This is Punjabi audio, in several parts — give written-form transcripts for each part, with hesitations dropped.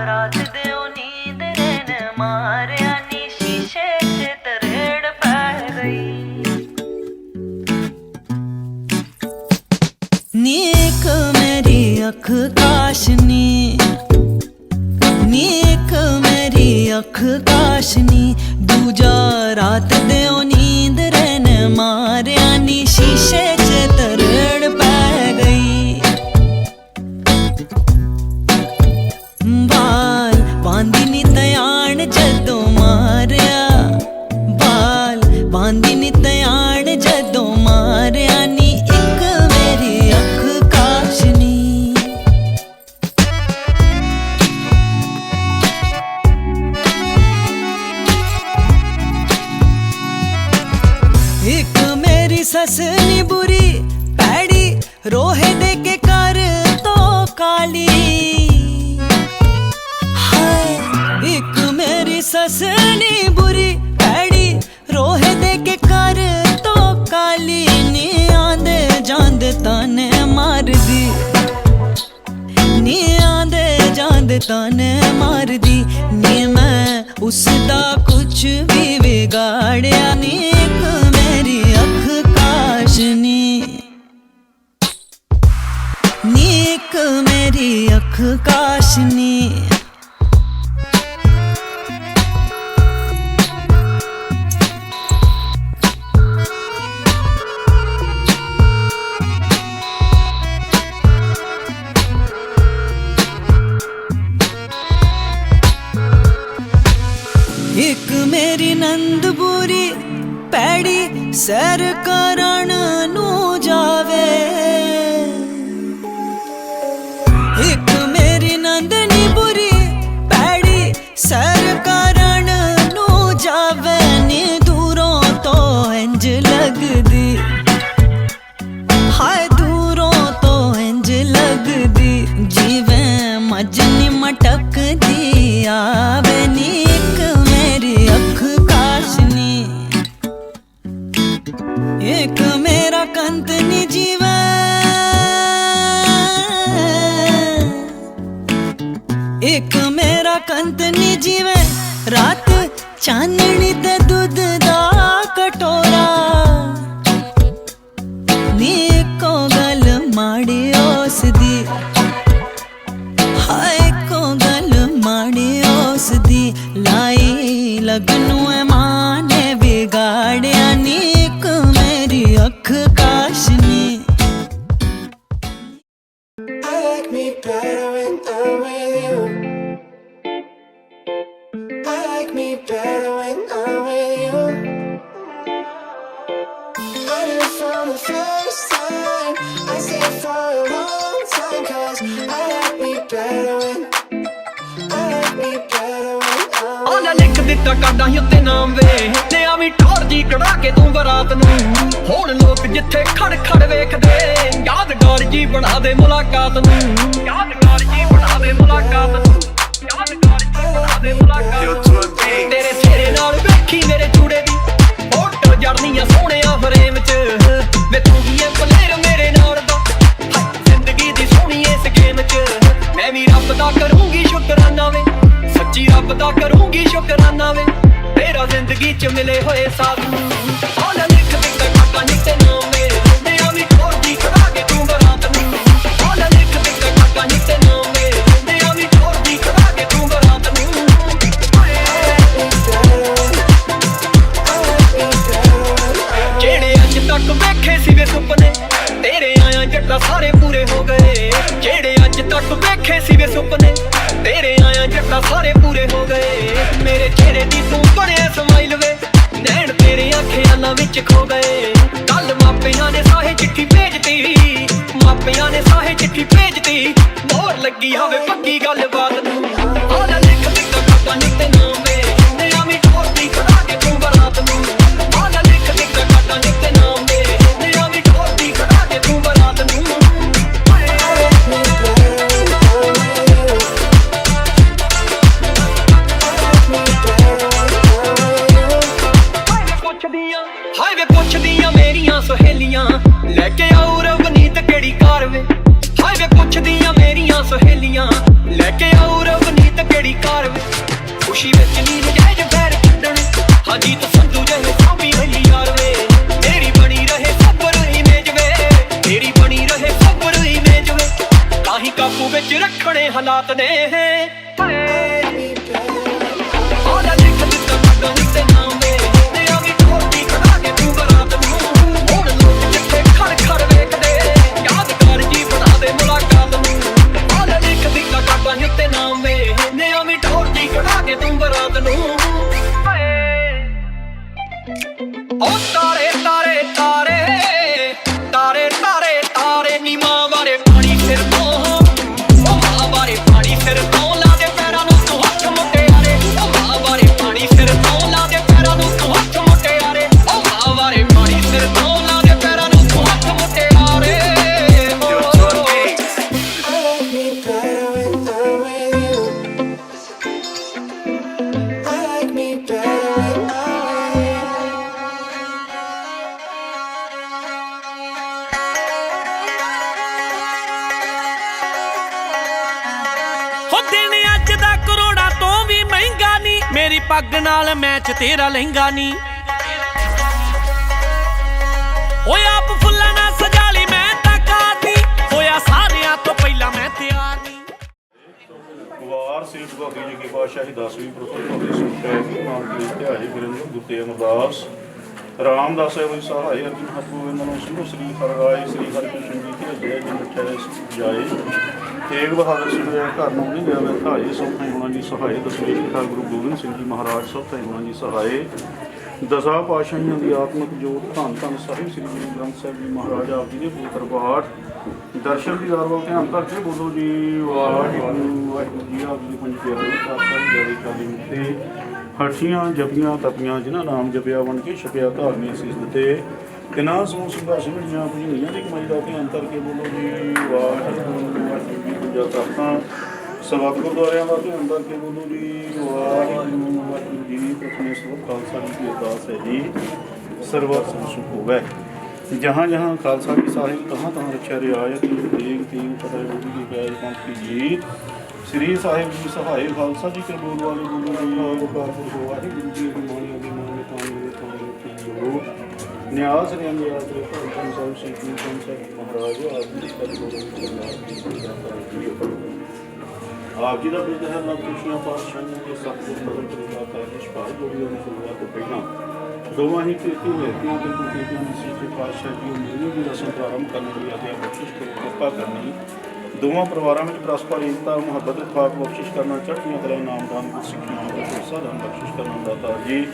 रात दे नींद ने मारिया नी शीशे च तरेड़ पै गई। नी एक मेरी अख काशनी, नी एक मेरी अख काशनी, दूजा रात दे नींद ने मारिया नी शीशे च तरेड़ पै गई। बाल बांधी नी तयाण जदों मारिया, बाल बांधी नी तयाण जदों मारिया नी एक मेरी अख काशनी। एक मेरी सस नी बुरी पैड़ी, रोहे दे के कर तो काली। एक मेरी सस नी बुरी पैड़ी, रोहे दे के कर तो काली। नी आंदे जांदे ताने मार दी, नी आंदे जांदे ताने मार दी। नी मैं उसदा कुछ भी बिगाड़िया नी एक मेरी अख काशनी, नी एक मेरी अख काशनी। एक मेरी नंद बुरी पैड़ी, सैर करन नू जावे। एक मेरी नंदनी बुरी पैड़ी, सैर करन नू जावे। नी दूरों तो इंज लगदी, हाय दूरों तो इंज लगदी, जिवें मज नी मटकदी आवे। नी एक मेरी अख काशनी, एक मेरा कंत नी जीवे। एक मेरा कंत नी जीवे, रात चांदनी ते दूध दा कटोरा। नी एको गल माड़ी उस दी, हाय एको गल माड़ी उस दी, लाई लगनू मां ने बिगाड़िया नी एक मेरी अख काशनी। I like me better when I'm with you. I like me better when I'm with you. I knew from the first time, I stayed for a long time, 'cause I like me better when, I like me better when I'm ਆਲਾ ਲਿਖ ਦਿੱਤਾ ਕਾਡਾ ਹੀ ਉੱਤੇ ਨਾਮ ਵੇ, ਤੇ ਆਵੀਂ ਟੌਰ ਜੀ ਕਢਾ ਕੇ ਤੂੰ ਬਰਾਤ ਨੂੰ। ਹੁਣ ਲੋਕ ਜਿੱਥੇ ਖੜ ਖੜ ਵੇਖਦੇ, ਯਾਦਗਾਰ ਜੀ ਬਣਾ ਦੇ ਮੁਲਾਕਾਤ ਨੂੰ। ਯਾਦਗਾਰ ਜੀ ਬਣਾ ਦੇ ਮੁਲਾਕਾਤ ਨੂੰ, ਯਾਦਗਾਰ ਜੀ ਬਣਾ ਦੇ ਮੁਲਾਕਾਤ ਨੂੰ। ਤੇਰੇ ਸਿਰੇ ਨਾਲ ਵੇਖੀ ਮੇਰੇ ਚੂੜੇ ਦੀ ਫੋਟੋ ਜੜਨੀਆਂ ਸੋਹਣਿਆ ਫਰੇਮ ਚ, ਵੇ ਤੂੰ ਹੀ ਏ ਪਲੇਰ ਮੇਰੇ ਨਾਲ ਦਾ, ਜ਼ਿੰਦਗੀ ਦੀ ਸੋਹਣੀ ਇਸ ਗੇਮ ਚ। ਮੈਂ ਵੀ ਰੱਬ ਦਾ ਕਰੂੰਗੀ ਸ਼ੁਕਰਾਨਾ ਵੇ, ਸੱਚੀ ਰੱਬ ਦਾ ਕਰੂੰਗੀ ਸ਼ੁਕਰਾਨਾ ਵੇ, ਤੇਰਾ ਜ਼ਿੰਦਗੀ ਚ ਮਿਲੇ ਹੋਏ ਸਾਥ ਨੂੰ। ਆਲਾ ਲਿਖ ਦਿੱਤਾ ਕਾਕਾ ਨੀ ਤੇ ਨਾਮ ਮੇਰੇ, ਤੇ ਆਵੀਂ ਟੌਰ ਜੀ ਕਢਾ ਕੇ ਤੂੰ ਬਰਾਤ ਨੂੰ। ਆਲਾ ਲਿਖ ਦਿੱਤਾ ਕਾਕਾ ਨੀ ਤੇ ਨਾਮ ਮੇਰੇ, ਤੇ ਆਵੀਂ ਟੌਰ ਜੀ ਕਢਾ ਕੇ ਤੂੰ ਬਰਾਤ ਨੂੰ। ਜਿਹੜੇ ਅੱਜ ਤੱਕ ਵੇਖੇ ਸੀ ਵੇ ਸੁਪਨੇ, ਤੇਰੇ ਆਇਆ ਜੱਟਾ ਸਾਰੇ ਪੂਰੇ ਹੋ ਗਏ। ਜਿਹੜੇ ਅੱਜ ਤੱਕ ਵੇਖੇ ਸੀ ਵੇ ਸੁਪਨੇ, ਤੇਰੇ ਆਇਆ ਜੱਟਾ ਸਾਰੇ ਪੂਰੇ ਹੋ ਗਏ। ਮੇਰੇ ਚਿਹਰੇ ਦੀ ਤੂੰ ਬਣਿਆ ਸਮਾਈਲ ਵੇ, ਨੈਣ ਤੇਰੇ ਖਿਆਲਾਂ ਵਿੱਚ ਖੋ ਗਏ। ਕੱਲ ਮਾਪਿਆਂ ਨੇ ਸਾਹੇ ਚਿੱਠੀ ਭੇਜਤੀ, ਮਾਪਿਆਂ ਨੇ ਸਾਹੇ ਚਿੱਠੀ ਭੇਜਤੀ, ਮੋਹਰ ਲੱਗੀ ਹੋਵੇ ਪੱਕੀ ਗੱਲਬਾਤ ਨੂੰ। ਆਲਾ ਲਿਖ ਦਿੱਤਾ ਕਾਕਾ ਨੀ ਤੇ ਨਾਮ ਵੇ, ਤੇ ਆਵੀਂ ਟੌਰ ਜੀ ਕਢਾ ਕੇ ਤੂੰ ਬਰਾਤ ਨੂੰ। ਆਲਾ ਲਿਖ ਦਿੱਤਾ ਕਾਕਾ ਨੀ ਤੇ ਨਾਮ ਵੇ, ਤੇ ਆਵੀਂ ਟੌਰ ਜੀ ਕਢਾ ਕੇ ਤੂੰ ਬਰਾਤ ਨੂੰ। ਹਾਏ ਵੇ ਪੁੱਛਦੀਆਂ ਮੇਰੀਆਂ ਸਹੇਲੀਆਂ, ਲੈ ਕੇ ਆਉ ਰਵਨੀਤ ਕਿਹੜੀ ਕਾਰ ਵੇ। ਹਾਏ ਵੇ ਪੁੱਛਦੀਆਂ ਮੇਰੀਆਂ ਸਹੇਲੀਆਂ, ਲੈ ਕੇ ਆਉ ਰਵਨੀਤ मेरी पग नाल मैच तेरा लहंगा नी ओए आप फुल्ला ना सजाली मैं तकार नी होया सारियां तो पहला मैं तैयार नी ਵਾਰ ਸ੍ਰੀ ਭਗਵਤੀ ਜੀ ਕੀ ਪਾਤਸ਼ਾਹੀ 10ਵੀਂ ਪ੍ਰਥਮ ਭਗਤੀ ਸੁਖੇ ਨਾਮ ਕੀ ਧਿਆਈ ਗੁਰਿੰਦਰ ਗੁਰਤੇ ਅਮਰਦਾਸ ਰਾਮਦਾਸ ਹੈ ਵੀ ਸਹਾਈ ਅਰਜਨ ਹੱਥੋਂ ਮਨੋਂ ਸਿੰਘੋ ਸ੍ਰੀ ਹਰਿਰਾਏ ਸ੍ਰੀ ਹਰਿਕ੍ਰਿਸ਼ਨ ਜੀ ਕੀ ਜੈ ਜੀ ਮਿਠੇ ਜਾਏ ਤੇਗ ਬਹਾਦਰ ਸਿੰਘ ਦੇ ਘਰ ਨੂੰ ਨਹੀਂ ਗਿਆ ਵੇ ਧਾਏ ਸੋਖਾਈ ਹੋਣਾ ਜੀ ਸਹਾਏ ਦਸਵੇਂ ਪਿਤਾ ਗੁਰੂ ਗੋਬਿੰਦ ਸਿੰਘ ਜੀ ਮਹਾਰਾਜ ਸੋਖਾਈ ਹੋਣਾ ਜੀ ਸਹਾਏ ਦਸਾਂ ਪਾਤਸ਼ਾਹੀਆਂ ਦੀ ਆਤਮਿਕ ਜੋਤ ਧੰਨ ਧੰਨ ਸਾਹਿਬ ਸ੍ਰੀ ਗੁਰੂ ਗ੍ਰੰਥ ਸਾਹਿਬ ਜੀ ਮਹਾਰਾਜ ਆਪ ਜੀ ਦੇ ਪਵਿੱਤਰ ਪਾਠ ਦਰਸ਼ਨ ਦੀ ਦਾਰ ਵੱਲ ਧਿਆਨ ਕਰਕੇ ਬੋਲੋ ਜੀ ਵਾਹਿਗੁਰੂ ਵਾਹਿਗੁਰੂ ਜੀ ਆਪ ਜੀ ਪੰਜ ਪਿਆਰੇ ਖਾਲਸਾ ਜੀ ਕਾਲੀ ਮੁਕਤੀ ਹੱਠੀਆਂ ਜਪੀਆਂ ਤਪੀਆਂ ਜਿਨ੍ਹਾਂ ਨਾਮ ਜਪਿਆ ਬਣ ਕੇ ਛਪਿਆ ਧਾਰਮਿਕ ਸੀਸ ਦਿੱਤੇ ਕਿਨਾਂ ਸਮੂਹ ਸੰਘਰਸ਼ ਮਿਲੀਆਂ ਭੁਜੀਆਂ ਦੀ ਕਮਾਈ ਦਾ ਧਿਆਨ ਕਰਕੇ ਬੋਲੋ ਜੀ ਵਾਹਿਗੁਰੂ ਵਾਹਿਗੁਰੂ ਜੀ ਦੂਜਾ ਕਰਤਾ ਸਬਕ ਗੁਰਦੁਆਰਿਆਂ ਦਾ ਧਿਆਨ ਕਰਕੇ ਬੋਲੋ ਜੀ ਵਾਹਿਗੁਰੂ ਵਾਹਿਗੁਰੂ ਜੀ ਪ੍ਰਥਮੇ ਸਰਬ ਖਾਲਸਾ ਜੀ ਦੀ ਅਰਦਾਸ ਹੈ ਜੀ ਸਰਬਤ ਸੁਖ ਹੋਵੇ जहाँ जहाँ खालसा की साहिब तहाँ तहाँ रक्षा रियायत देग तीन फतेह बोली की पैर पंथ की जीत श्री साहिब जी सहाय खालसा जी के बोल वाले बोलो वाहिगुरू जी मानिया के मान में ताने की हो न्यास रे न्यास रे पंचम सब श्री गुरु ग्रंथ साहिब महाराज आप जी का आप जी का बिरद है लव कृष्ण पातशाहियों के सतगुर बदल करेगा ताकि शिपाही जोड़ी और शुरुआत तो पहला ਦੋਵਾਂ ਹੀ ਕੀਰਤੀ ਮਹਿਤੀਆਂ ਤੇ ਕੁਕੀਆਂ ਦੀ ਸੱਚੇ ਪਾਤਸ਼ਾਹ ਜੀ ਮੈਨੂੰ ਵੀ ਰਸਮ ਪ੍ਰਾਰੰਭ ਕਰਨ ਲਈ ਅਤੇ ਬਖਸ਼ਿਸ਼ ਕਰੋ ਕਿਰਪਾ ਕਰਨੀ ਦੋਵਾਂ ਪਰਿਵਾਰਾਂ ਵਿੱਚ ਪਰਸਪਰ ਏਕਤਾ ਮੁਹੱਬਤ ਇਤਫਾਕ ਬਖਸ਼ਿਸ਼ ਕਰਨਾ ਚੜ੍ਹਦੀਆਂ ਕਲਾ ਨਾਮਦਾਨ ਸਿੱਖਿਆ ਦਾ ਸਾਧਨ ਬਖਸ਼ਿਸ਼ ਕਰਨਾ ਦਾਤਾ ਜੀ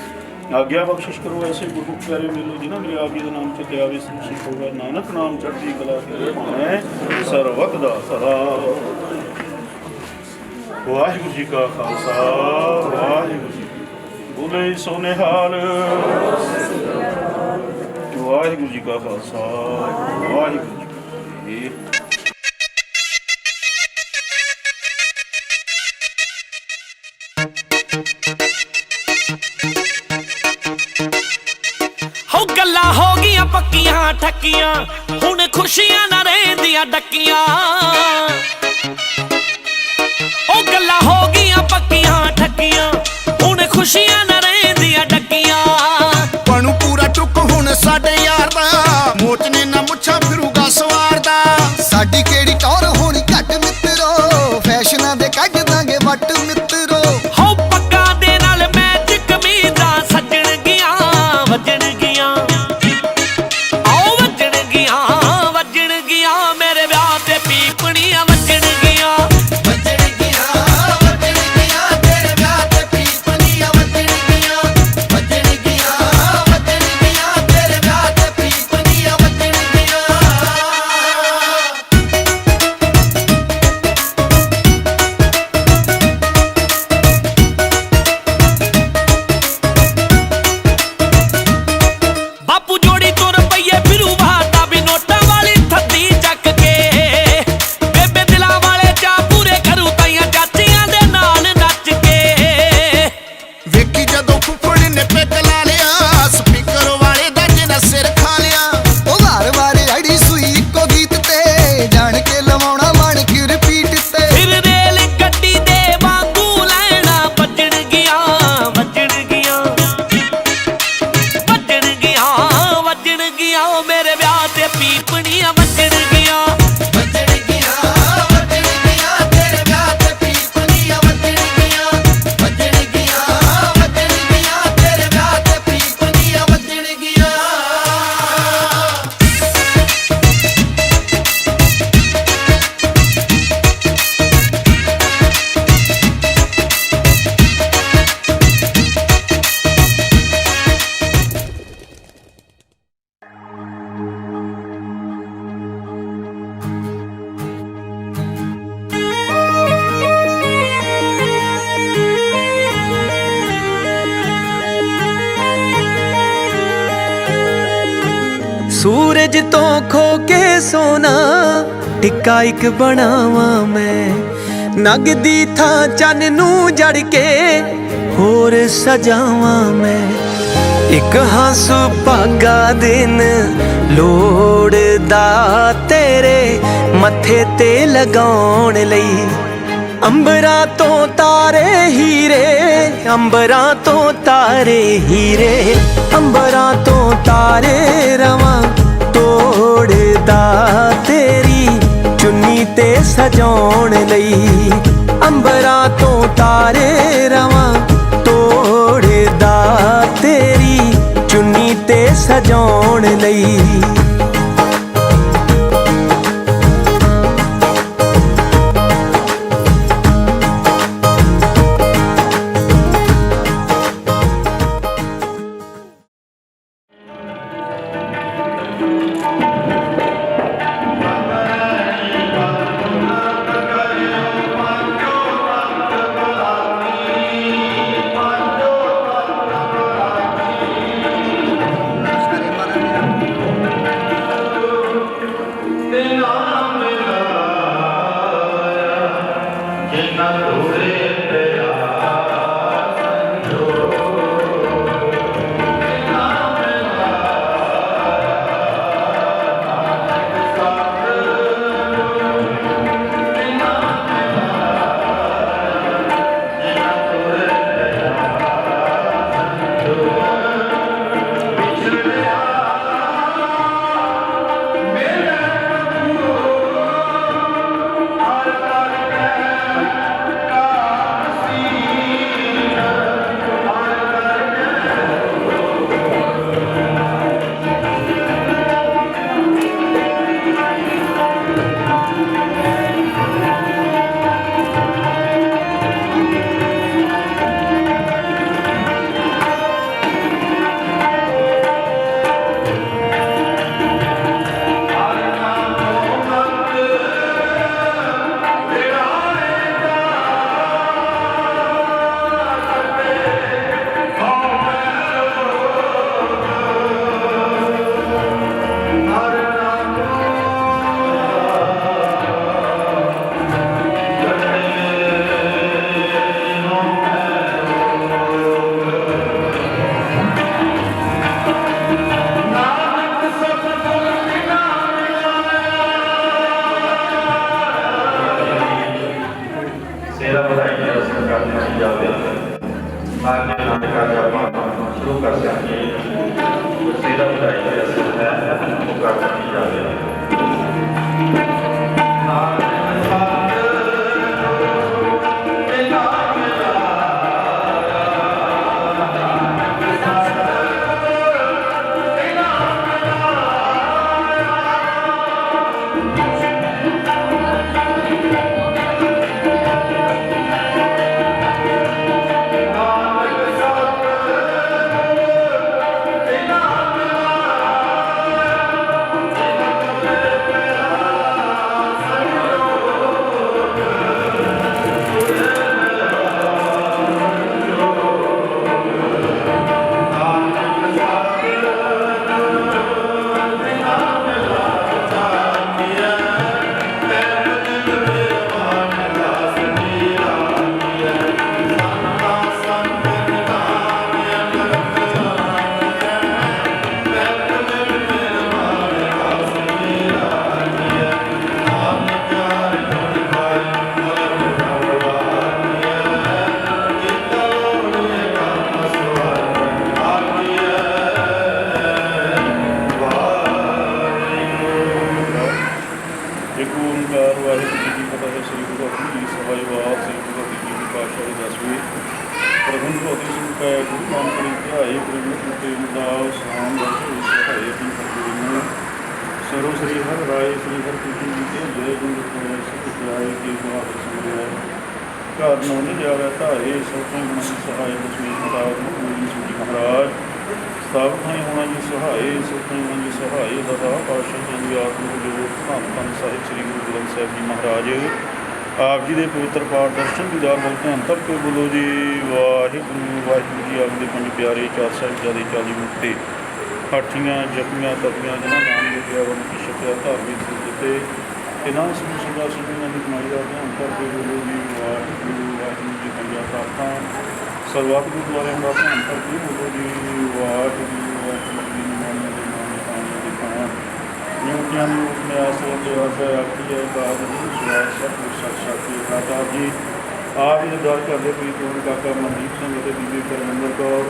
ਆਗਿਆ ਬਖਸ਼ਿਸ਼ ਕਰੋ ਐਸੇ ਗੁਰੂ ਪਿਆਰੇ ਮਿਲੋ ਜਿਨ੍ਹਾਂ ਮੇਰੇ ਆਪ ਜੀ ਦੇ ਨਾਮ 'ਚ ਤਿਆਵੇ ਸਿੱਖ ਹੋਗਾ ਨਾਨਕ ਨਾਮ ਚੜ੍ਹਦੀ ਕਲਾ ਤੇ ਭਾਵੇਂ ਸਰਬਤ ਦਾ ਸਦਾ ਵਾਹਿਗੁਰੂ ਜੀ ਕਾ ਖਾਲਸਾ ਵਾਹਿਗੁਰੂ ਜੀ ਬੋਲੇ ਸੋ ਨਿਹਾਲ ਵਾਹਿਗੁਰੂ ਜੀ ਕਾ ਖਾਲਸਾ ਵਾਹਿਗੁਰੂ ਜੀ ਕੀ ਹੋ ਗੱਲਾਂ ਹੋ ਗਈਆਂ ਪੱਕੀਆਂ ਠੱਕੀਆਂ ਹੁਣ ਖੁਸ਼ੀਆਂ ਨਾ ਰਹਿੰਦੀਆਂ ਡੱਕੀਆਂ ਉਹ ਗੱਲਾਂ ਹੋ ਗਈਆਂ ਪੱਕੀਆਂ ਠੱਕੀਆਂ ਹੁਣ ਖੁਸ਼ੀਆਂ ਨਾ ਰਹਿੰਦੀਆਂ ਡੱਕੀਆਂ ਬਣੂ ਪੂਰਾ ਟੁੱਕ ਹੁਣ ਸਾਡੇ ਯਾਰ ਦਾ ਮੋਚ ਨੇ ਨਾ ਮੁੱਛਾਂ ਫਿਰੂਗਾ ਸਵਾਰ ਦਾ ਸਾਡੀ ਕਿਹੜੀ ਟੌਰ ਹੋਣੀ ਘੱਟ ਮਿੱਤਰੋ ਫੈਸ਼ਨਾਂ ਦੇ ਕੱਢ ਦਾਂਗੇ ਵੱਟ ਮਿੱਤਰੋ ਹੋ ਪੱਗਾਂ ਦੇ ਨਾਲ ਮੈਚ ਕਮੀਜ਼ਾਂ ਸੱਜਣ ਗੀਆਂ ਵੱਜਣ ਗੀਆਂ ਆਓ ਵੱਜਣ ਗੀਆਂ ਮੇਰੇ ਵਿਆਹ ਤੇ ਪੀਪਣੀਆਂ ਵੱਜਣ ਗੀਆਂ सूरज तो खो के सोना टिक्का एक बनावा मैं नगदी था चन नू जड़ के होर सजावा मैं एक हासू भागा दिन लोड़दा तेरे मथे ते लगाउण लई अंबरा तो तारे हीरे ਅੰਬਰਾਂ ਤੋਂ ਤਾਰੇ ਹੀਰੇ ਅੰਬਰਾਂ ਤੋਂ ਤਾਰੇ ਰਵਾਂ ਤੋੜਦਾ ਤੇਰੀ ਚੁੰਨੀ ਤੇ ਸਜਾਉਣ ਲਈ ਅੰਬਰਾਂ ਤੋਂ ਤਾਰੇ ਰਵਾਂ ਤੋੜਦਾ ਤੇਰੀ ਚੁੰਨੀ ਤੇ ਸਜਾਉਣ ਲਈ सेरा बधाई की रस्म करने की जावे आगे नाम का जब शुरू कर सके सेरा बधाई की रस्म है वो करने की जावे ਇੱਕ ਓਂਕਾਰ ਵਾਹਿਗੁਰੂ ਜੀ ਕੀ ਫਤਿਹ ਹੈ। ਸ੍ਰੀ ਗੁਰੂ ਹਰਿ ਸਭਾ ਜਵਾਬ ਸ੍ਰੀ ਗੁਰੂ ਹਰਿ ਜੀ ਦੀ ਪਾਤਸ਼ਾਹ ਦੇ 10ਵੇਂ ਪ੍ਰਬੰਧ ਭਗਤੀ ਸਿੰਘ ਪੈ ਗੁਰੂ ਨਾਨਕ ਦੀ ਧਿਆਏ ਗੁਰੂ ਤੇ ਉਦਾਸ ਨਾਮ ਦਾ ਸਹਾਇ ਦੀ ਫਤਿਹ ਨੂੰ ਸਰੋ ਸ੍ਰੀ ਹਰਿ ਰਾਏ ਸ੍ਰੀ ਹਰਿ ਕ੍ਰਿਸ਼ਨ ਜੀ ਦੇ ਜੈ ਗੁਰੂ ਹੋਏ ਸਿੱਖ ਪਿਆਰੇ ਕੀ ਬਾਤ ਸੁਣਿਆ ਘਰ ਨੂੰ ਨਹੀਂ ਜਾਵੇ ਧਾਰੇ ਸੋਚੇ ਗੁਣ ਸਹਾਇ ਲక్ష్ਮੀ ਮਹਾਰਾਜ ਨੂੰ ਜੀ ਮਹਾਰਾਜ ਸਭ ਥਾਈ ਹੋਣਾ ਜੀ ਸਹਾਏ ਸੋਚੇ ਹੋਣਾ ਜੀ ਸਹਾਏ ਦਸਾ ਪਾਤਸ਼ਾਹ ਜੀ ਆਤਮ ਜੋ ਧੰਨ ਧੰਨ ਸਾਹਿਬ ਸ੍ਰੀ ਗੁਰੂ ਗ੍ਰੰਥ ਸਾਹਿਬ ਜੀ ਮਹਾਰਾਜ ਆਪ ਜੀ ਦੇ ਪਵਿੱਤਰ ਪਾਠ ਦਰਸ਼ਨ ਦੀਦਾਰ ਵੱਲ ਧਿਆਨ ਤੱਕ ਕੇ ਬੋਲੋ ਜੀ ਵਾਹਿਗੁਰੂ ਵਾਹਿਗੁਰੂ ਜੀ। ਆਪ ਦੇ ਪੰਜ ਪਿਆਰੇ ਚਾਰ ਸਾਹਿਬਜ਼ਾਦੇ 40 ਮੁਕਤੇ ਹਾਠੀਆਂ ਜਪੀਆਂ ਤਪੀਆਂ ਜਿਹਨਾਂ ਨਾਮ ਲਿਖਿਆ ਵਨ ਕੀ ਛਕਿਆ ਧਾਰਮਿਕ ਦਿੱਤੇ ਇਹਨਾਂ ਸਮੂਹ ਸਦਾ ਸਿੰਘਾਂ ਦੀ ਕਮਾਈ ਦਾ ਧਿਆਨ ਕਰਕੇ ਬੋਲੋ ਜੀ ਵਾਹਿਗੁਰੂ ਵਾਹਿਗੁਰੂ ਜੀ। ਪੰਜਾਂ ਪ੍ਰਾਪਤਾਂ ਸਰਬੱਤ ਗੁਰਦੁਆਰਿਆਂ ਦਾ ਧਿਆਨ ਕਰਕੇ ਬੋਲੋ ਜੀ ਵਾਹਿਗੁਰੂ ਵਾਹਿਗੁਰੂ ਜੀ। ਨਾਮ ਦੇ ਨਾਮ ਪਾਣੀ ਦੇ ਪਾਣ ਨਿਉਟੀਆਂ ਨੂੰ ਨਿਆਸ ਦੇ ਆਸਾ ਆਖੀ ਹੈ ਬਾਦ ਜੀ ਸਵਾਸ ਸਤਿ ਸਤਿ ਸ਼੍ਰੀ ਅਕਾਲ ਜੀ। ਆਪ ਹੀ ਅਰਦਾਸ ਕਰਦੇ ਕੋਈ ਕੋਣ ਕਾਕਾ ਮਨਦੀਪ ਸਿੰਘ ਅਤੇ ਬੀਬੀ ਕਰਮਿੰਦਰ ਕੌਰ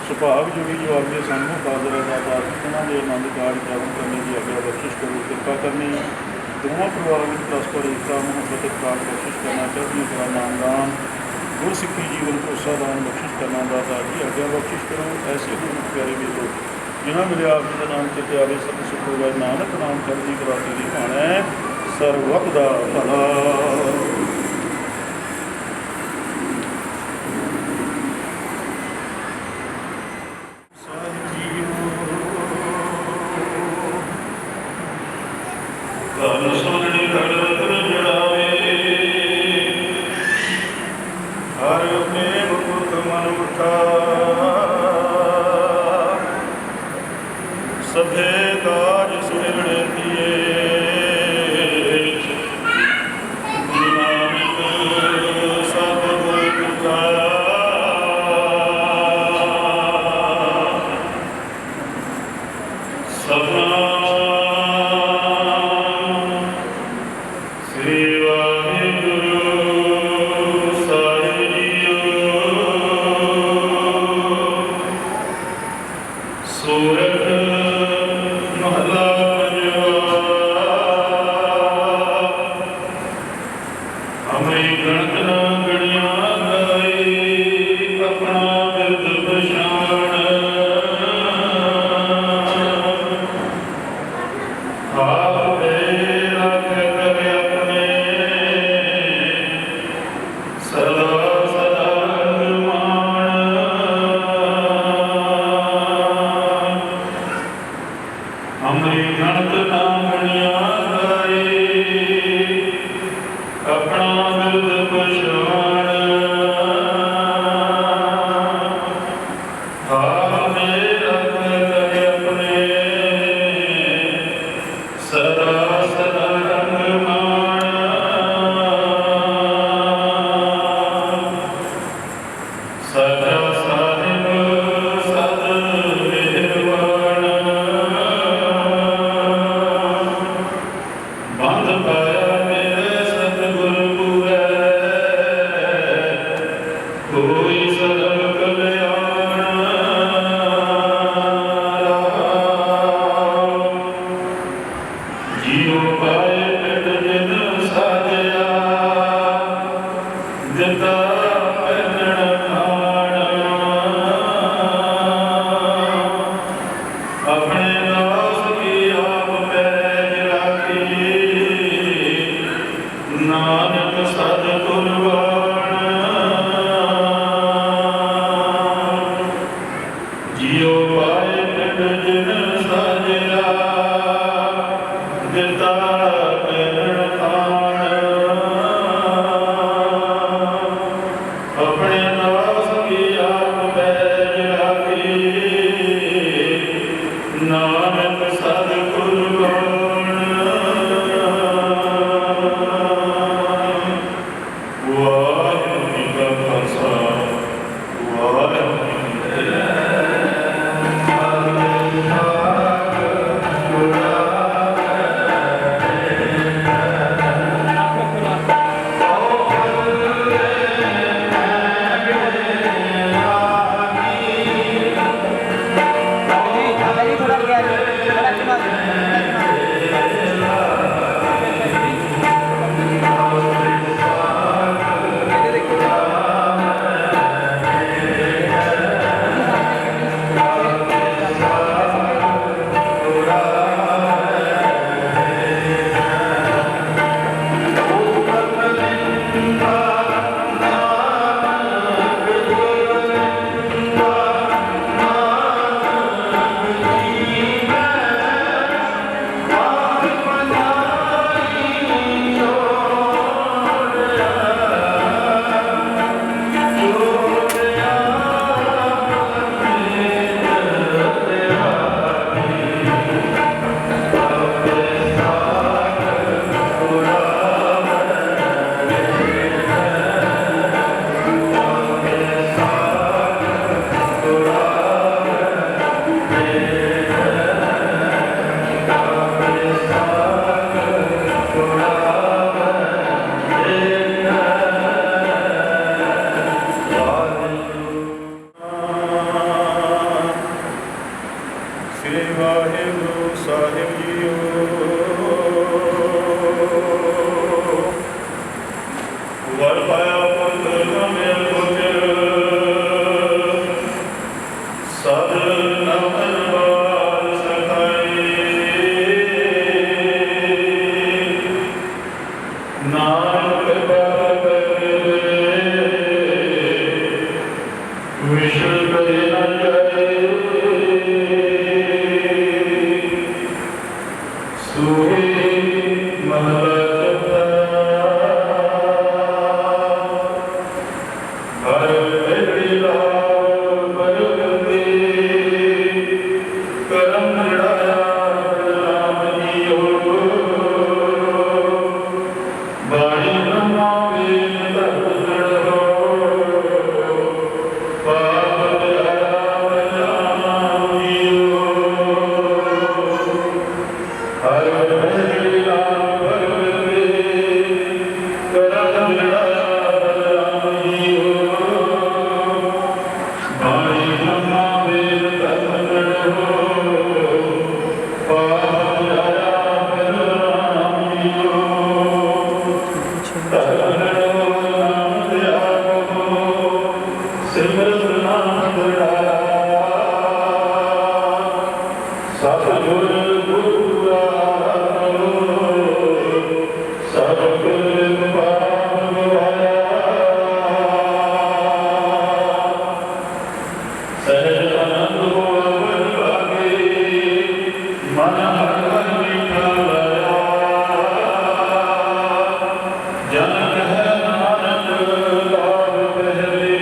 ਸੁਭਾਗ ਜੁੜੀ ਜੋ ਅੱਗੇ ਸਾਨੂੰ ਬਾਦਰ ਅਦਾਕਾਰ ਉਹਨਾਂ ਦੇ ਆਨੰਦ ਕਾਰਜ ਪ੍ਰਾਪਤ ਕਰਨੇ ਦੀ ਆਗਿਆ ਬਖਸ਼ਿਸ਼ ਕਰੋ ਕਿਰਪਾ ਕਰਨੀ ਦੋਵਾਂ ਪਰਿਵਾਰਾਂ ਵਿੱਚ ਪਰਸਪਰ ਏਕਤਾ ਮੁਹੱਬਤ ਇਤਫਾਕ ਬਖਸ਼ਿਸ਼ ਕਰਨਾ ਚੜ੍ਹਦੀਆਂ ਕਲਾ ਨਾਮਦਾਨ ਗੁਰਸਿੱਖੀ ਜੀਵਨ ਭਰੋਸਾ ਦਾਨ ਬਖਸ਼ਿਸ਼ ਕਰਨਾ ਦਾਤਾ ਜੀ ਆਗਿਆ ਬਖਸ਼ਿਸ਼ ਕਰੋ ਐਸੇ ਗੁਰੂ ਪਿਆਰੇ ਵੀਰੋ ਜਿਨ੍ਹਾਂ ਮਿਲਿਆ ਆਪ ਜੀ ਦਾ ਨਾਮ ਤੇ ਪਿਆਰੇ ਸਭ ਸੁਖ ਹੋਵੇ ਨਾਨਕ ਨਾਮ ਚੜ੍ਹਦੀ ਕਲਾ ਤੇਰੀ ਭਾਣਾ ਹੈ ਸਰਬੱਤ ਦਾ ਭਲਾ ਧਨ ਸੋਹਣੀ ਖੜਵਤ ਜੜਾਵੇ ਹਰ ਪ੍ਰੇਮ ਮੁਖ ਮਨ ਉਠਾ ਸਭੇ ਕਾਜ ਸੁਣਿਵਣੇ ਦੀਏ ਨਾਨਕ ਸਭ ਗੁਰ ਪੁਜਾਇਆ ਸਭਨਾ ਨਾਨਕ ਸਤਿਗੁਰ ਵਾਣ विश्व करे न जाए सूहे महला चौथा हर मेरी लाल बरगदे करम जड़ाया राम जियो बाणी ब्रह्मा वेद धर्म जड़ो पाप जड़ाया राम जियो हर मेरी लाल बरगदे करम जड़ाया राम जियो बाणी ब्रह्मा वेद धर्म जड़ो पाप जड़ाया राम जियो सतगुर गुरुआ सतगुर पाप गवाया सहज आनंद हो अवर भागे मन हर मीठा लया जन कह नानक लाभ पहले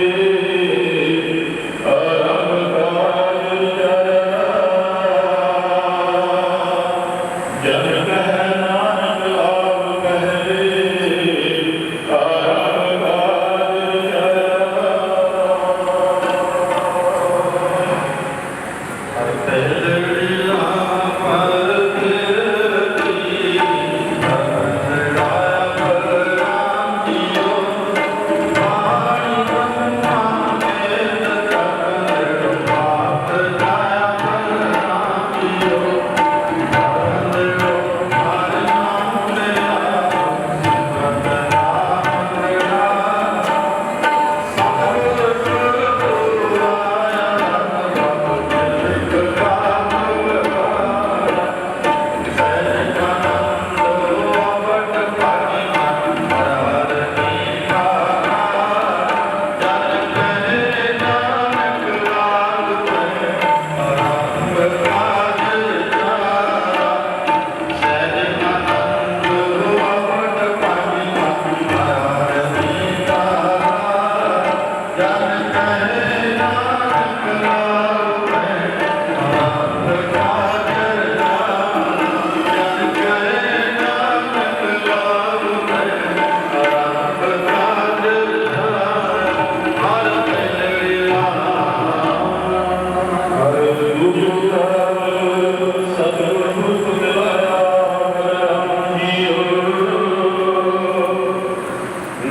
अरब काज जया जन कह नानक लाभ पहले अरब काज जया हर पहले पर तेरी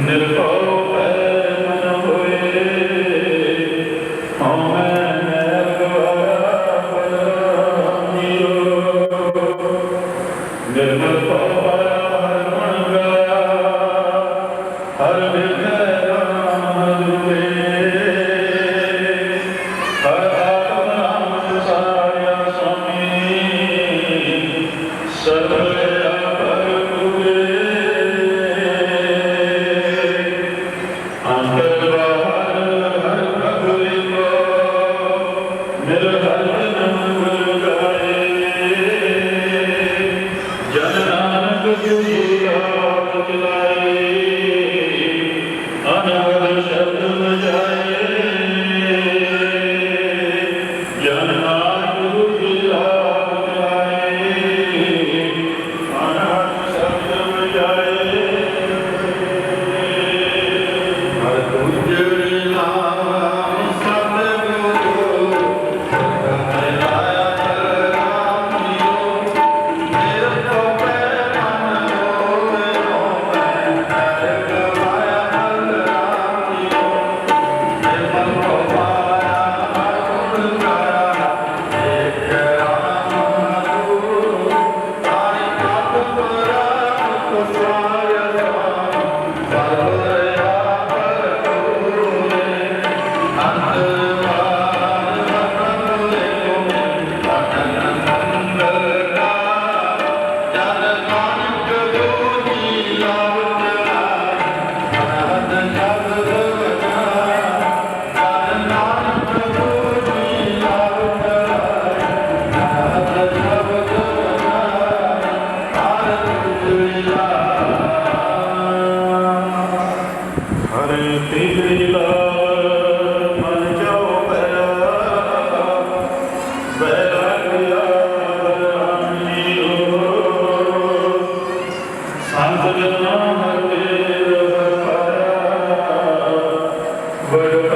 निर्भव है मन होए Hare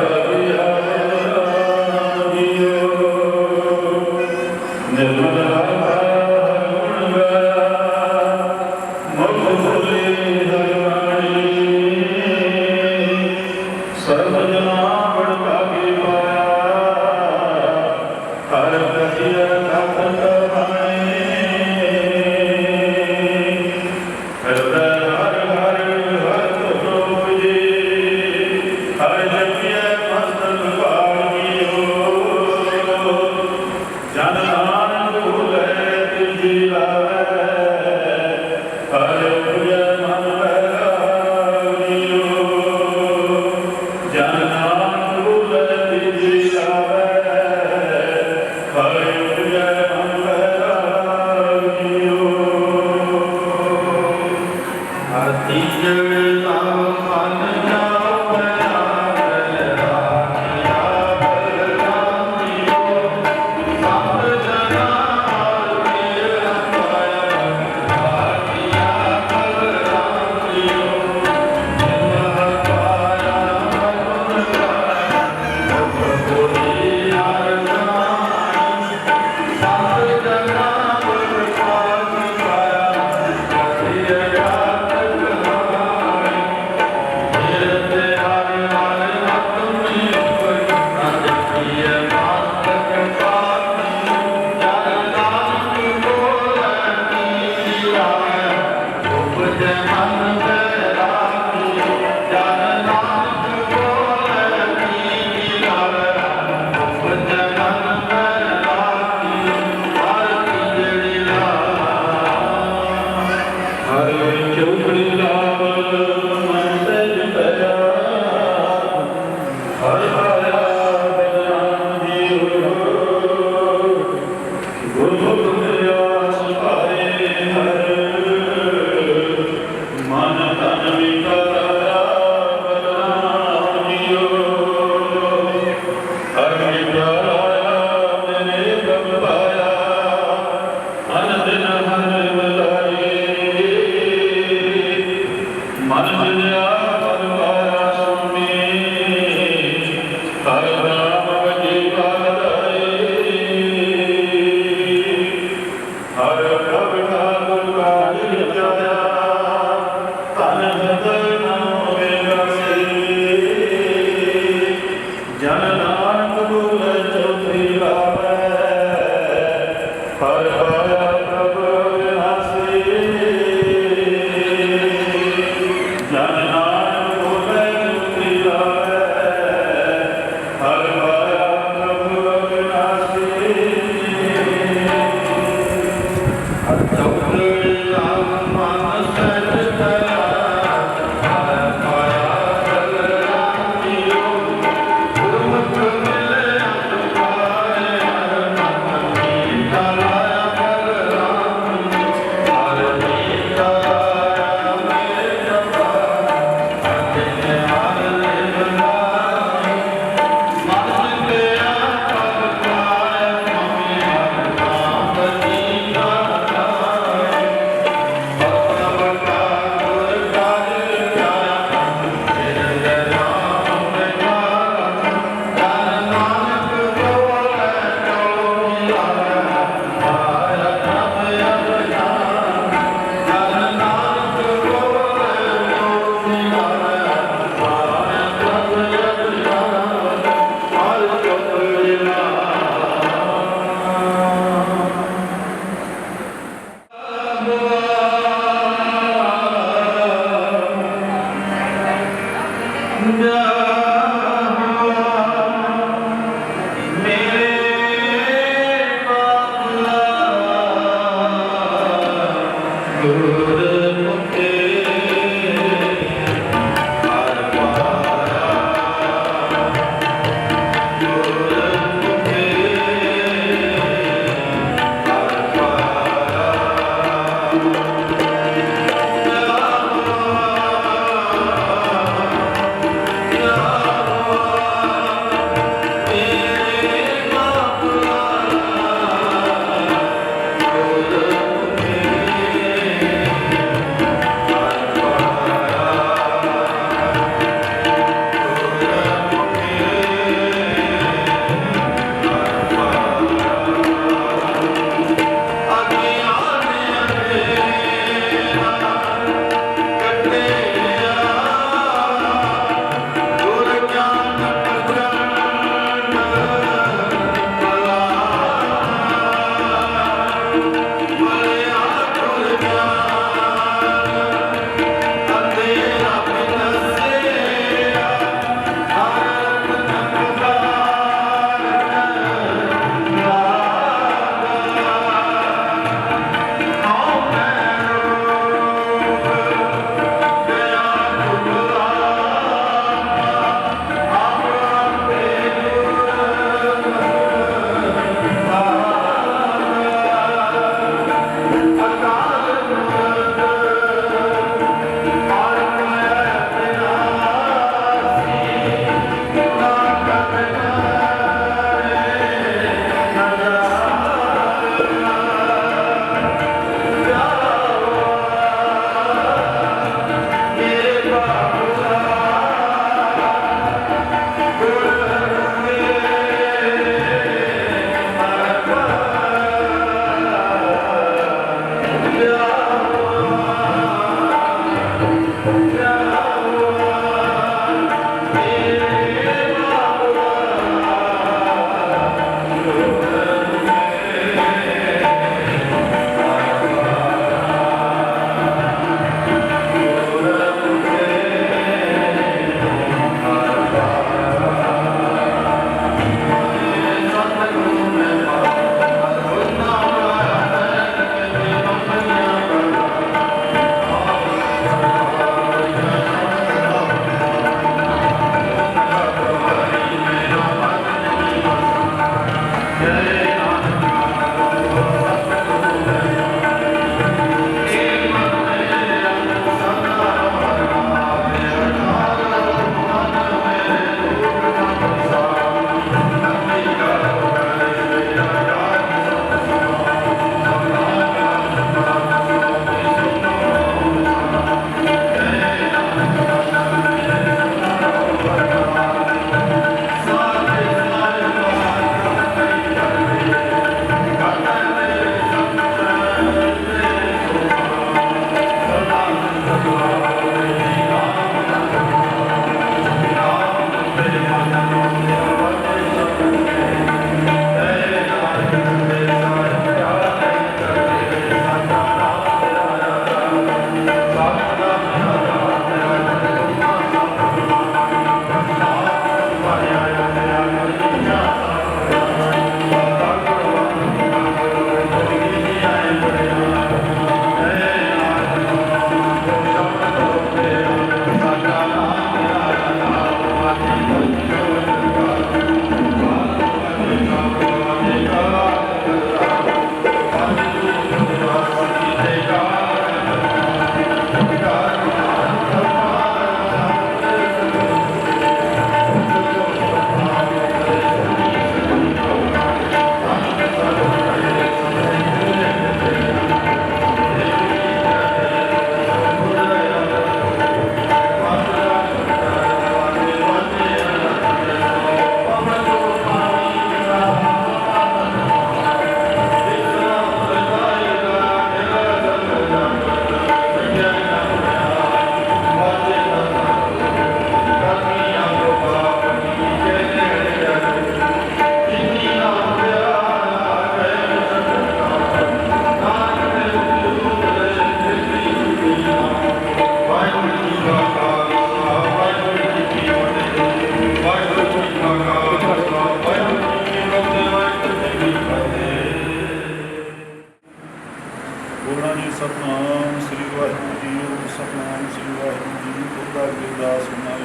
ਸਤਨਾਮ ਸ੍ਰੀ ਵਾਹਿਗੁਰੂ ਜੀ ਸਤਨਾਮ ਸ੍ਰੀ ਵਾਹਿਗੁਰੂ ਜੀ ਗੁਰਦਾ ਗੁਰਦਾਸ ਨਾਮ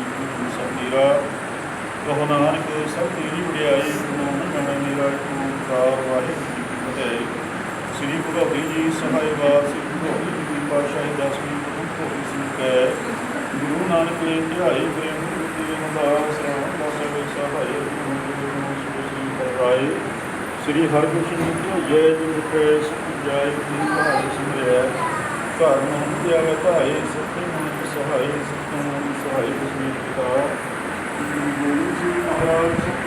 ਸਤਿਰਾ ਕਹੋ ਨਾਨਕ ਸਭ ਤੇਰੀ ਵਡਿਆਈ ਗੁਰੂ ਮੈਂ ਮੇਰਾ ਓੰਕਾਰ ਵਾਹਿਗੁਰੂ ਜੀ ਕੀ ਫਤਿਹ। ਸ੍ਰੀ ਗੁਰੂ ਹਰਿ ਜੀ ਸਹਾਇਵਾਦ ਸ੍ਰੀ ਗੁਰੂ ਹਰਿ ਜੀ ਦੀ ਪਾਤਸ਼ਾਹੀ ਦਸਵੀਂ ਗੁਰੂ ਹੋਈ ਸੀ ਕੈ ਗੁਰੂ ਨਾਨਕ ਨੇ ਧਿਆਈ ਪ੍ਰੇਮ ਦੀ ਮਦਾਸ ਰਾਮ ਦਾਸ ਵੇ ਸਹਾਇ ਗੁਰੂ ਸ੍ਰੀ ਹਰਿ ਸ੍ਰੀ ਹਰਿਗੋਬਿੰਦ ਜੀ ਜੈ ਜੀ ਕੈ ਜਾਇ ਜੀ ਭਾਇ ਸਿਮਰਿਆ ਘਰ ਨੂੰ ਧਿਆਵੇ ਭਾਇ ਸਤਿ ਮਨ ਸਹਾਇ ਸਤਿ ਮਨ ਸਹਾਇ ਗੁਰੂ ਪਿਤਾ ਗੁਰੂ ਜੀ ਮਹਾਰਾਜ ਸਤਿ ਮਨ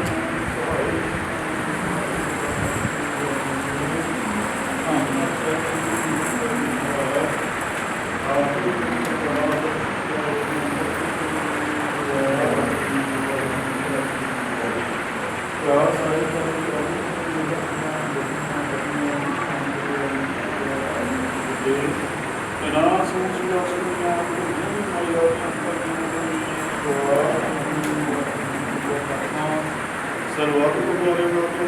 ਸਹਾਇ ਸਰਵਤ ਗੁਰੇ ਵਾਹਿਗੁਰੂ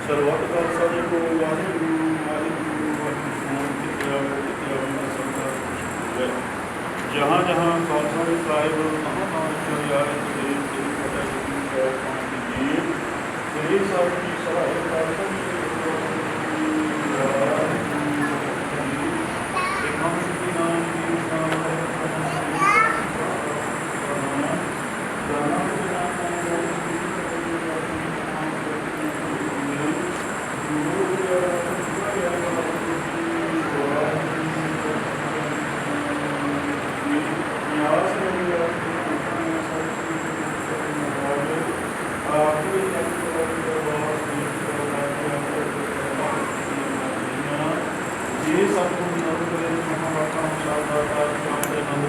ਸਰਵਤ ਖਾਲਸਾ ਜੀ ਕੋ ਵਾਹਿਗੁਰੂ ਜਹਾਂ ਜਹਾਂ ਖਾਲਸਾ ਜੀ ਸਾਹਿਬ ਮਹਾਨ ਚਰਿਆਏ ਸ੍ਰੀ ਸ੍ਰੀ ਫਤਿਹ ਜੀ ਸ੍ਰੀ ਸਾਹਿਬ ਜੀ ਸਹਾਇ ਖਾਲਸਾ ਜੀ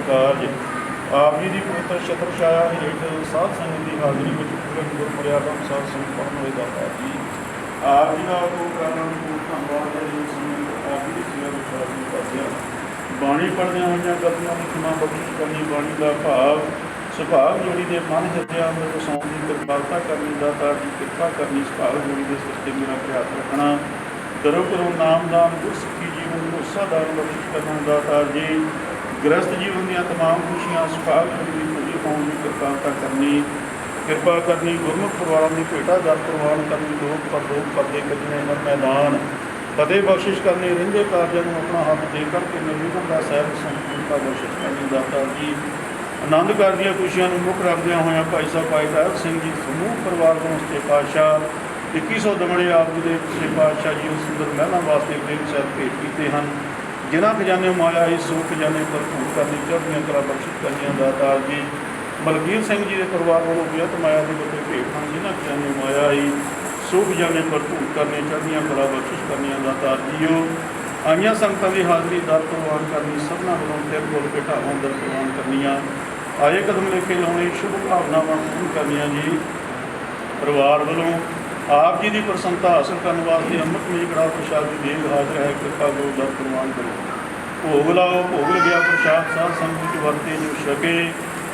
ਕਾਰਜ ਆਪ ਜੀ ਦੀ ਪਵਿੱਤਰ ਛਤਰ ਛਾਇਆ ਹੇਠ ਸਾਧ ਸੰਗਤ ਦੀ ਹਾਜ਼ਰੀ ਵਿੱਚ ਪੂਰਨ ਗੁਰਮਰਿਆਦਾ ਅਨੁਸਾਰ ਸੰਪੰਨ ਹੋਏ ਦਾਤਾ ਜੀ ਆਪ ਜੀ ਦਾ ਕੋ ਕਾਰਨ ਕੋ ਧੰਨਵਾਦ ਹੈ ਜੀ ਸਮੇਂ ਆਪ ਜੀ ਦੀ ਸੇਵਾ ਵਿੱਚ ਹਾਜ਼ਰੀ ਕਰਦੇ ਹਾਂ। ਬਾਣੀ ਪੜ੍ਹਦਿਆਂ ਹੋਈਆਂ ਗਲਤੀਆਂ ਦੀ ਖਿਮਾ ਬਖਸ਼ਿਸ਼ ਕਰਨੀ ਬਾਣੀ ਦਾ ਭਾਵ ਸੁਭਾਗ ਜੋੜੀ ਦੇ ਮਨ ਹਿਰਦਿਆਂ ਅੰਦਰ ਵਸਾਉਣ ਦੀ ਕਿਰਪਾਲਤਾ ਕਰਨੀ ਦਾਤਾ ਜੀ ਕਿਰਪਾ ਕਰਨੀ ਸੁਭਾਗ ਜੋੜੀ ਦੇ ਸ੍ਰਿਸ਼ਟੀ ਮੇਰਾ ਅਭਿਆਸ ਰੱਖਣਾ ਕਰੋ ਕਰੋ ਨਾਮਦਾਨ ਗੁਰਸਿੱਖੀ ਜੀਵਨ ਭਰੋਸਾ ਦਾਨ ਬਖਸ਼ਿਸ਼ ਕਰਨਾ ਦਾਤਾ ਜੀ ਗ੍ਰਸਤ ਜੀਵਨ ਦੀਆਂ ਤਮਾਮ ਖੁਸ਼ੀਆਂ ਸੁਭਾਗ ਜੋੜੀ ਦੀ ਖੁਸ਼ੀ ਪਾਉਣ ਦੀ ਕਿਰਪਾ ਕਰਨੀ ਗੁਰਮੁਖ ਪਰਿਵਾਰਾਂ ਦੀ ਭੇਟਾ ਦਰ ਪ੍ਰਵਾਨ ਕਰਨੀ ਲੋਕ ਪਰਦੇ ਕੱਜਣੇ ਮਨ ਮੈਦਾਨ ਫਤਿਹ ਬਖਸ਼ਿਸ਼ ਕਰਨੀ ਰਹਿੰਦੇ ਕਾਰਜਾਂ ਨੂੰ ਆਪਣਾ ਹੱਥ ਦੇ ਕਰਕੇ ਨਿਰਵਿਘਨ ਦਾ ਸਾਹਿਬ ਸੰਪੂਰਨਤਾ ਬਖਸ਼ਿਸ਼ ਕਰਨੀ ਦਾਤਾ ਜੀ ਆਨੰਦ ਕਾਰਜ ਦੀਆਂ ਖੁਸ਼ੀਆਂ ਨੂੰ ਮੁੱਖ ਰੱਖਦਿਆਂ ਹੋਇਆਂ ਭਾਈ ਸਾਹਿਬ ਭਾਈ ਸਾਹਿਬ ਸਿੰਘ ਜੀ ਸਮੂਹ ਪਰਿਵਾਰ ਨੂੰ ਸੱਚੇ ਪਾਤਸ਼ਾਹ 2100 ਦਮੜੇ ਆਪ ਜੀ ਦੇ ਸੱਚੇ ਪਾਤਸ਼ਾਹ ਜੀ ਉਸ ਸੁੰਦਰ ਮਹਿਲਾਂ ਵਾਸਤੇ ਬੇਗ ਸਾਹਿਬ ਭੇਟ ਕੀਤੇ ਹਨ ਜਿਨ੍ਹਾਂ ਖਜ਼ਾਨੇ ਮਾਇਆ ਇਸ ਸੋ ਖਜ਼ਾਨੇ ਭਰਪੂਰ ਕਰਨੀ ਚੜ੍ਹਦੀਆਂ ਕਲਾ ਬਖਸ਼ਿਸ਼ ਕਰਨੀਆਂ ਦਾਤਾਰ ਜੀ ਮਲਕੀਤ ਸਿੰਘ ਜੀ ਦੇ ਪਰਿਵਾਰ ਵੱਲੋਂ ਬੇਅੰਤ ਮਾਇਆ ਦੇ ਵੱਡੇ ਭੇਟ ਹਨ ਜਿਨ੍ਹਾਂ ਖਜ਼ਾਨੇ ਮਾਇਆ ਹੀ ਸੋ ਖਜ਼ਾਨੇ ਭਰਪੂਰ ਕਰਨੇ ਚੜ੍ਹਦੀਆਂ ਕਲਾ ਬਖਸ਼ਿਸ਼ ਕਰਨੀਆਂ ਦਾਤਾਰ ਜੀਓ ਆਈਆਂ ਸੰਗਤਾਂ ਦੀ ਹਾਜ਼ਰੀ ਦਰ ਪ੍ਰਵਾਨ ਕਰਨੀ ਸਭਨਾਂ ਵੱਲੋਂ ਤਿਲ ਬੋਲ ਕੇ ਢਾਵਾਂ ਦਰ ਪ੍ਰਵਾਨ ਕਰਨੀਆਂ ਆਏ ਕਦਮ ਲੈ ਕੇ ਲਾਉਣੀ ਸ਼ੁਭ ਭਾਵਨਾਵਾਂ ਪੂਰਨ ਕਰਨੀਆਂ ਜੀ ਪਰਿਵਾਰ ਵੱਲੋਂ ਆਪ ਜੀ ਦੀ ਪ੍ਰਸੰਨਤਾ ਹਾਸਲ ਕਰਨ ਵਾਸਤੇ ਅੰਮ੍ਰਿਤ ਮੇਲ ਕੜਾਹ ਪ੍ਰਸ਼ਾਦ ਦੀ ਦੇਗ ਹਾਜ਼ਰ ਹੈ ਕਿਰਪਾ ਕਰੋ ਦਰ ਪ੍ਰਵਾਨ ਕਰੋ ਭੋਗ ਲਾਓ ਭੋਗ ਲੱਗਿਆ ਪ੍ਰਸ਼ਾਦ ਸਾਧ ਸੰਗਤ ਵਿੱਚ ਵਰਤੇ ਜੋ ਛਕੇ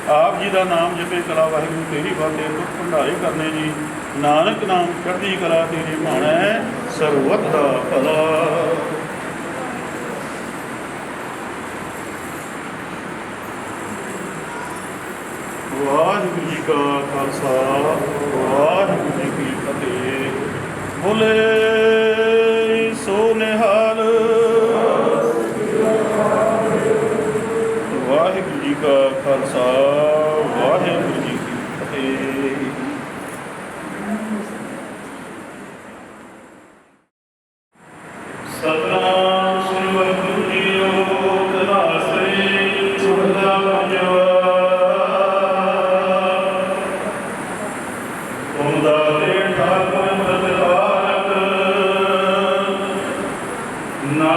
ਆਪ ਜੀ ਦਾ ਨਾਮ ਜਪੇ ਕਲਾ ਵਾਹਿਗੁਰੂ ਤੇਰੀ ਬਾਤੇ ਦੁੱਖ ਭੰਡਾਰੇ ਕਰਨੇ ਜੀ ਨਾਨਕ ਨਾਮ ਚੜ੍ਹਦੀ ਕਲਾ ਤੇਰੀ ਭਾਣਾ ਹੈ ਸਰਬੱਤ ਦਾ ਭਲਾ। ਵਾਹਿਗੁਰੂ ਜੀ ਕਾ ਖਾਲਸਾ ਵਾਹਿਗੁਰੂ ਜੀ ਕੀ ਫਤਿਹ। ਬੋਲੇ ਸੋ ਨਿਹਾਲ ਵਾਹਿਗੁਰੂ ਜੀ ਕਾ ਖਾਲਸਾ ਵਾਹਿਗੁਰੂ ਜੀ ਕੀ ਫਤਿਹ। ਸਤਨਾਮ ਸ੍ਰੀ ਵਾਹਿਗੁਰੂ ਜੀ ਸੁਖਦਾ ਪੰਜਵਾ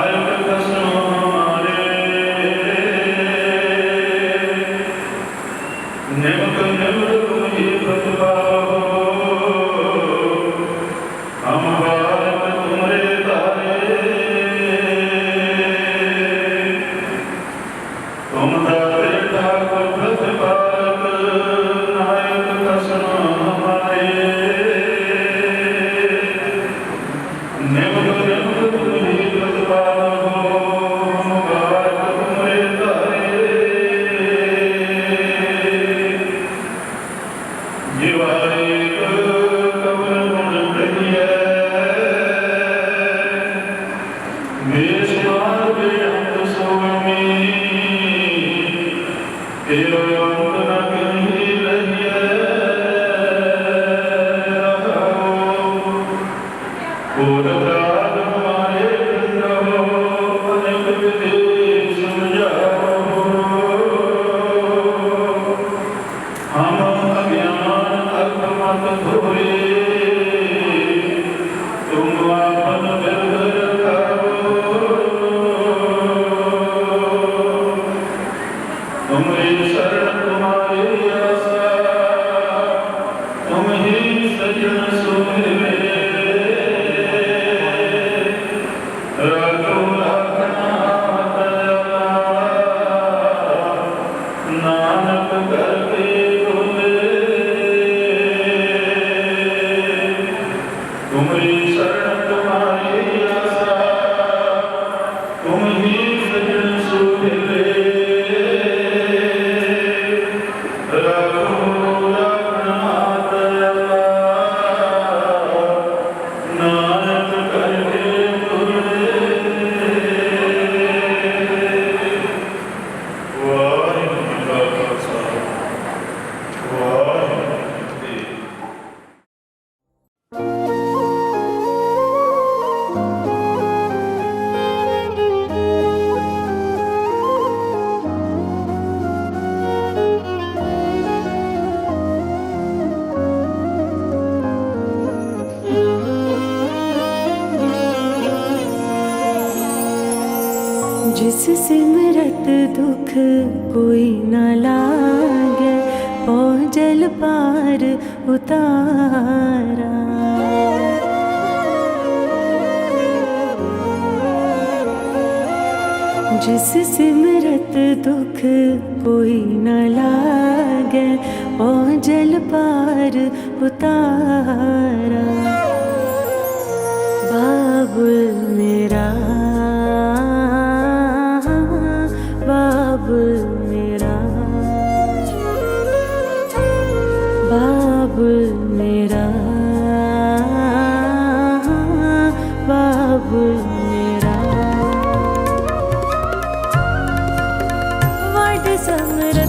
Hare जिस सिमरत दुख कोई न लागे, पौजल पार उतारा। जिस सिमरत दुख कोई न लागे, पौजल पार उतारा। बाबुल मेरा, बाबुल मेरा, बाबुल मेरा, बाबुल मेरा। वड समर